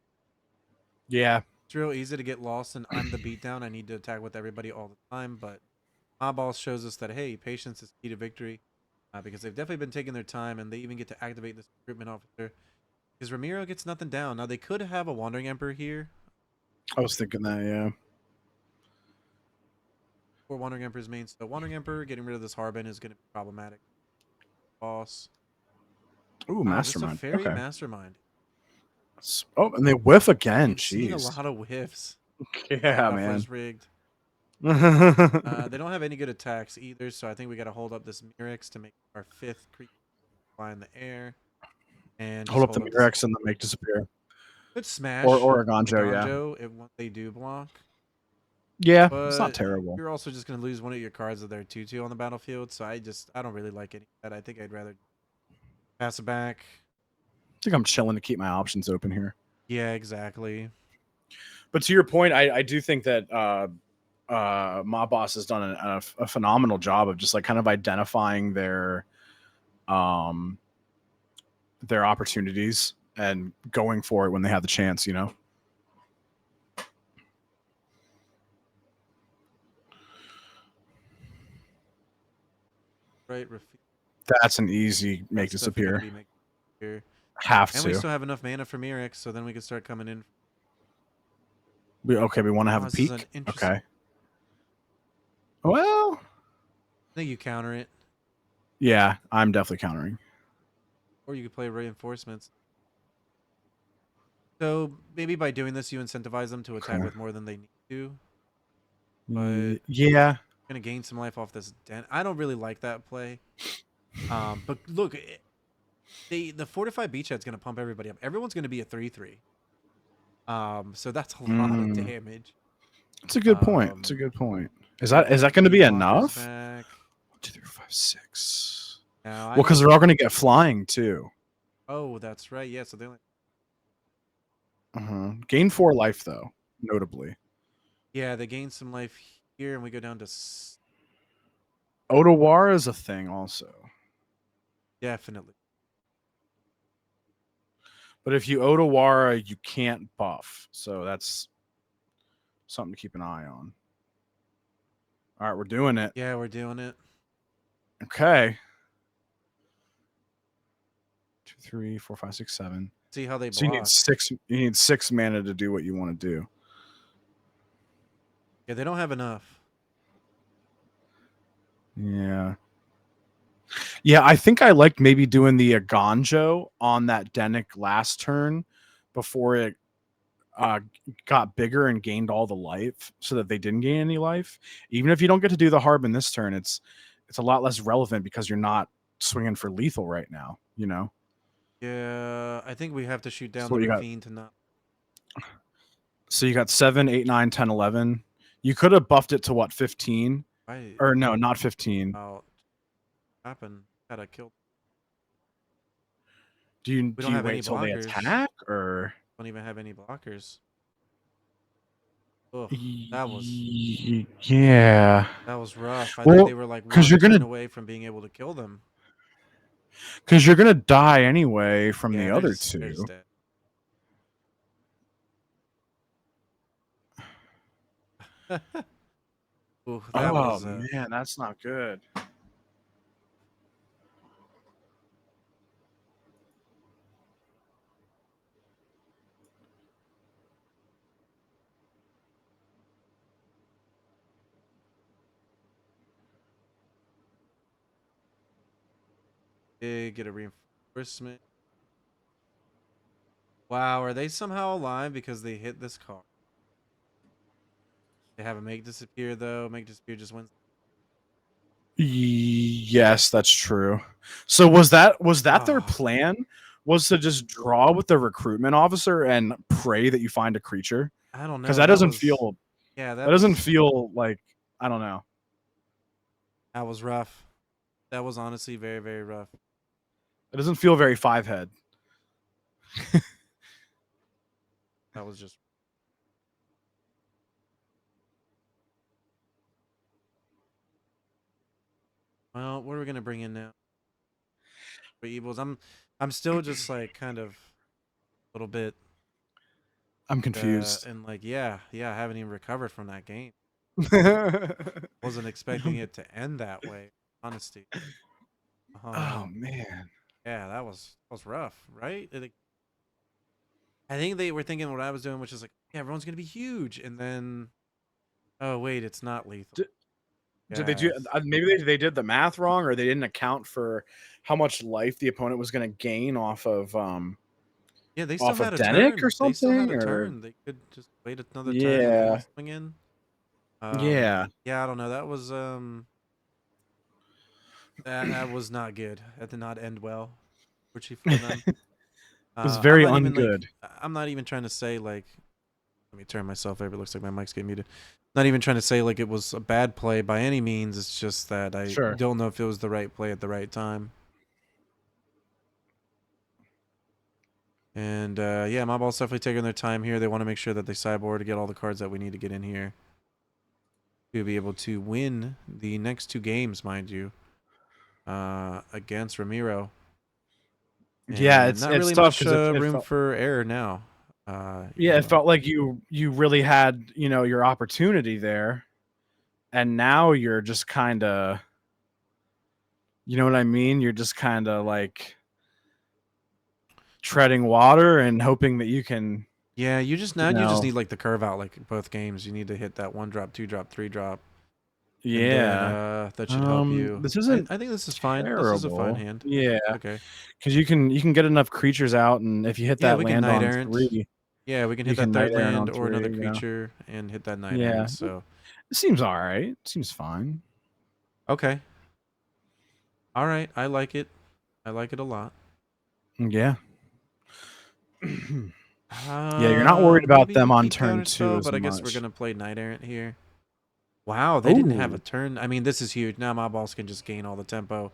Yeah. It's real easy to get lost and I'm the beatdown. I need to attack with everybody all the time, but my boss shows us that, hey, patience is key to victory because they've definitely been taking their time and they even get to activate this recruitment officer because Ramiro gets nothing down. Now, they could have a Wandering Emperor here. I was thinking that, yeah. For Wandering Emperor's main. So Wandering Emperor, getting rid of this Harbin is going to be problematic. Boss. Ooh, Mastermind. Just a fairy Mastermind. Oh, and they whiff again. We've seen a Jeez. lot of whiffs. Yeah, man. Rigged. They don't have any good attacks either, so I think we got to hold up this Mirex to make our 5th creature fly in the air. And hold up the Mirex and then make disappear. Good smash. Or a Gonjo, yeah. If they do block. Yeah, but it's not terrible. You're also just going to lose one of your cards of their 2/2 on the battlefield, so I don't really like any of that. I think I'd rather pass it back. I think I'm chilling to keep my options open here. Yeah, exactly. But to your point, I do think that Mob Boss has done a phenomenal job of just like kind of identifying their opportunities and going for it when they have the chance, you know. Right. That's an easy make disappear. Have to. And we still have enough mana for Mirex, so then we can start coming in. We want to have a peek. Okay. Well, I think you counter it. Yeah, I'm definitely countering. Or you could play reinforcements. So maybe by doing this, you incentivize them to attack with more than they need to. But yeah, gonna gain some life off this den. I don't really like that play. But look, the fortified beachhead's gonna pump everybody up. Everyone's gonna be a 3/3. So that's a lot of damage. It's a good point. It's a good point. Is that going to be enough? 1, 2, 3, 4, 5, 6. Well, because they're all going to get flying too. Oh, that's right. Yeah. So they gain 4 life though, notably. Yeah, they gain some life here, and we go down to. Otawara is a thing also. Definitely. But if you Otawara, you can't buff. So that's something to keep an eye on. All right, we're doing it. Yeah, we're doing it. Okay. 2, 3, 4, 5, 6, 7. See how they block. So you need 6. You need 6 mana to do what you want to do. Yeah, they don't have enough. Yeah. Yeah, I think I liked maybe doing the Aganjo on that Denic last turn before it got bigger and gained all the life, so that they didn't gain any life. Even if you don't get to do the Harbin this turn, it's a lot less relevant because you're not swinging for lethal right now. You know. Yeah, I think we have to shoot down So the you got- Ravine to not. So you got 7, 8, 9, 10, 11. You could have buffed it to what, 15? Why? Or no, not 15. Out. Happen. Had I killed. Do you don't have any wait till they blockers. attack, or Don't even have any blockers. Ugh, that was yeah? that was rough. I Well, think they were like 'cause you're one turn gonna- away from being able to kill them. Because you're gonna die anyway from Yeah, the they're other just- they're just two. dead. Ooh, that was man, that's not good. They get a reinforcement. Wow, are they somehow alive because they hit this card? They have a make disappear though. Make disappear just wins. Yes, that's true. So was that their Ah. plan? Was to just draw with the recruitment officer and pray that you find a creature? I don't know. Because that doesn't was- feel. Yeah, That doesn't was- feel like, I don't know. That was rough. That was honestly very, very rough. It doesn't feel very 5-head. That was just. Well, what are we gonna bring in now? For evils, I'm still just like kind of a little bit I'm confused. and like yeah, I haven't even recovered from that game. Wasn't expecting it to end that way. Honesty. Oh man. Yeah, that was rough, right? I think they were thinking what I was doing, which is like, yeah, everyone's gonna be huge, and then, oh wait, it's not lethal. Did they do? Yes. Maybe they did the math wrong, or they didn't account for how much life the opponent was going to gain off of. Yeah, they still off of had a Denic turn. or They still had something, a or- turn. They could just wait another turn. Yeah. And swing in. Yeah. Yeah, I don't know. That was that was not good. That did not end well. Fortunately for them. It was very I'm not even, ungood. I'm not even trying to say like. Let me turn myself over. It looks like my mic's getting muted. Not even trying to say like it was a bad play by any means. It's just that I Sure. don't know if it was the right play at the right time. And yeah, my ball's definitely taking their time here. They want to make sure that they sideboard to get all the cards that we need to get in here to be able to win the next 2 games, mind you, against Ramiro. Yeah, And it's not it's really tough much 'cause it room felt, for error now. it felt like you really had your opportunity there, and now you're just kind of, you know what I mean? You're just kind of like treading water and hoping that you can. Yeah, you just now You you just know. need like the curve out like both games. You need to hit that 1 drop, 2 drop, 3 drop. And then, Yeah, that should help you. this isn't I think this is fine. This is a fine terrible. hand. Yeah, Okay. because you can get enough creatures out, and if you hit Yeah, that we can land Knight on Errant. 3, Yeah, we can You hit that can third Knight Errant land on or another 3, creature and hit that Knight Yeah. Errant. So it seems all right. Seems fine. okay. All right, I like it. I like it a lot. Yeah. Yeah, you're not worried about Maybe them we on keep turn Counterspell, 2 as but I guess we're much. gonna play Knight Errant here. Wow, they didn't have a Ooh. turn. I mean, this is huge. Now my balls can just gain all the tempo.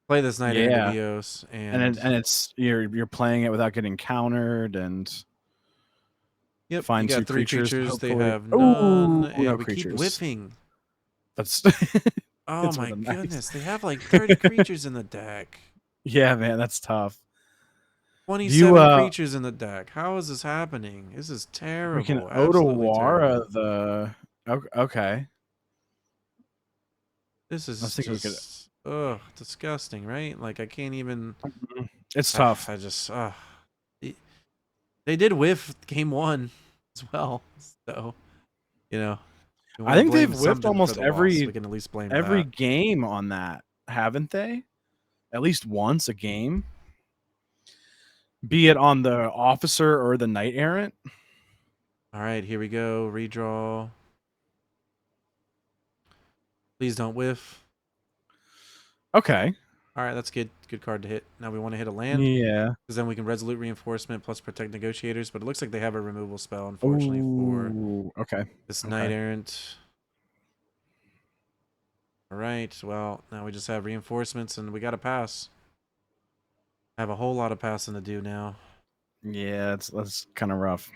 Play this Knight Errant Yeah. to Vios, And it's you're playing it without getting countered, and yep, find you got 2 3 creatures, creatures. They hopefully. have Ooh, none, and no we keep creatures. whiffing. That's Oh It's my with a nice- goodness, they have like 30 creatures in the deck. yeah, man, that's tough. 27 creatures in the deck. How is this happening? This is terrible. We can Absolutely terrible. Otawara the. Okay. This is just disgusting, right? Like I can't even. It's tough. I just they did whiff game 1 as well, so you know. I think they've whiffed almost we can at least blame every that. game on that, haven't they? At least once a game, be it on the officer or the knight errant. All right, here we go. Redraw. Please don't whiff. Okay. All right, that's good. Good card to hit. Now we want to hit a land. Yeah. Because then we can Resolute Reinforcement plus Protect Negotiators. But it looks like they have a removal spell, unfortunately, for this Knight Errant. All right, well, now we just have Reinforcements, and we got to pass. I have a whole lot of passing to do now. Yeah, that's kind of rough.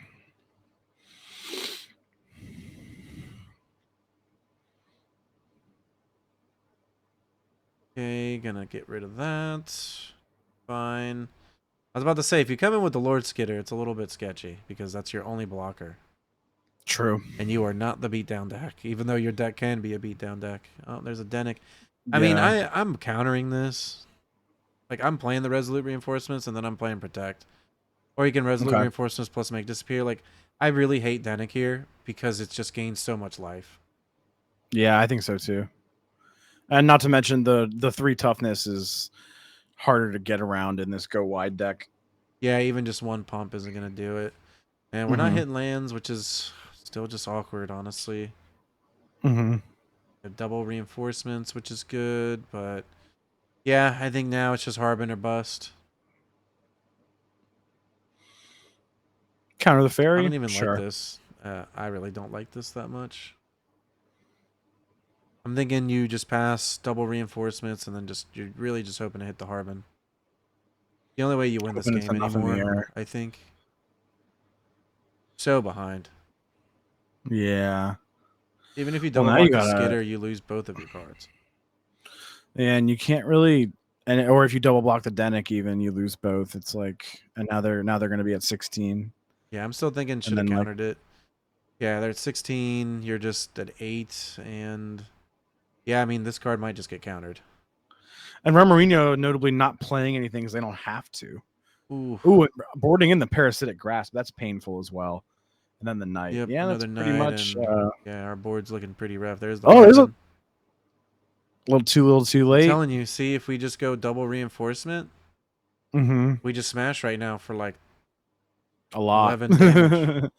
Okay, gonna get rid of that. Fine. I was about to say, if you come in with the Lord Skidder, it's a little bit sketchy because that's your only blocker. True. And you are not the beatdown deck, even though your deck can be a beatdown deck. Oh, there's a Dennick. I mean, I'm countering this. Like, I'm playing the Resolute Reinforcements, and then I'm playing Protect. Or you can Resolute Reinforcements plus Make Disappear. Like, I really hate Dennick here because it's just gained so much life. Yeah, I think so, too. And not to mention the 3 toughness is harder to get around in this go wide deck. Yeah, even just 1 pump isn't going to do it. And we're not hitting lands, which is still just awkward, honestly. Double reinforcements, which is good, but yeah, I think now it's just Harbin or bust. Counter the fairy? I don't even like this. I really don't like this that much. I'm thinking you just pass double reinforcements and then you're really just hoping to hit the Harbin. The only way you win this game anymore, I think. So behind. Yeah. Even if you double block the Skidder, you lose both of your cards. And you can't really, or if you double block the Dennick, even you lose both. It's like, and now they're going to be at 16. Yeah, I'm still thinking should have countered it. Yeah, they're at 16. You're just at 8, and yeah, I mean this card might just get countered. And Ramarino notably not playing anything because they don't have to. Ooh, boarding in the Parasitic Grasp, that's painful as well. And then the Knight. Yep, yeah, that's pretty much. Yeah, our board's looking pretty rough. There's the. There's a little too late. I'm telling you, see if we just go double reinforcement. We just smash right now for like a lot. 11 damage.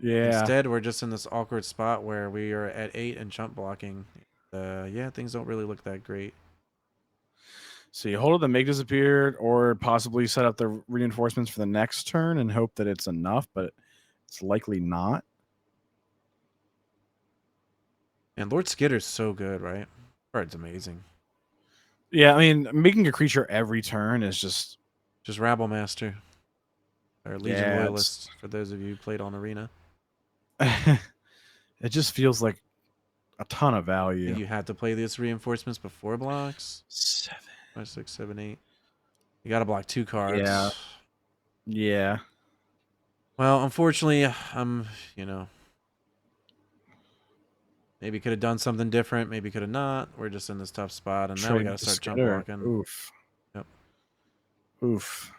Yeah. Instead, we're just in this awkward spot where we are at 8 and chump blocking. Yeah, things don't really look that great. So you hold it, the Make Disappear, or possibly set up the reinforcements for the next turn and hope that it's enough, but it's likely not. And Lord Skidder's so good, right? Card's amazing. Yeah, I mean, making a creature every turn is just Rabble Master. Or Legion Loyalists, for those of you who played on Arena. It just feels like a ton of value. You had to play these reinforcements before blocks. 7, 5, 6, 7, 8. You got to block 2 cards. Yeah. Yeah. Well, unfortunately, maybe could have done something different. Maybe could have not. We're just in this tough spot, and now we got to start jump blocking. Oof. Yep. Oof.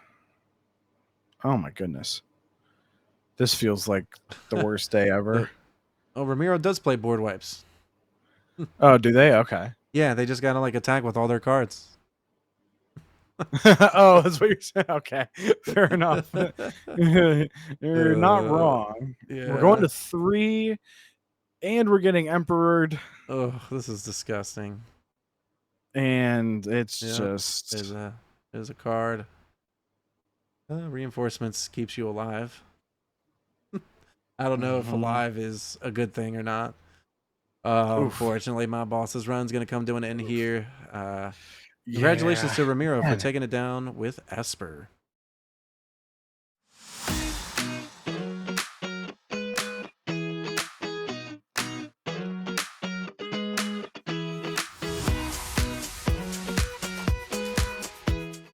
Oh my goodness. This feels like the worst day ever. Oh, Ramiro does play board wipes. Oh, do they? Okay. Yeah, they just gotta like attack with all their cards. Oh, that's what you're saying. Okay, fair enough. You're not wrong. Yeah. We're going to 3, and we're getting Emperored. Oh, this is disgusting. And it's just there's a card. Reinforcements keeps you alive. I don't know if alive is a good thing or not. Unfortunately, my boss's run's going to come to an end here. Congratulations to Ramiro for taking it down with Esper.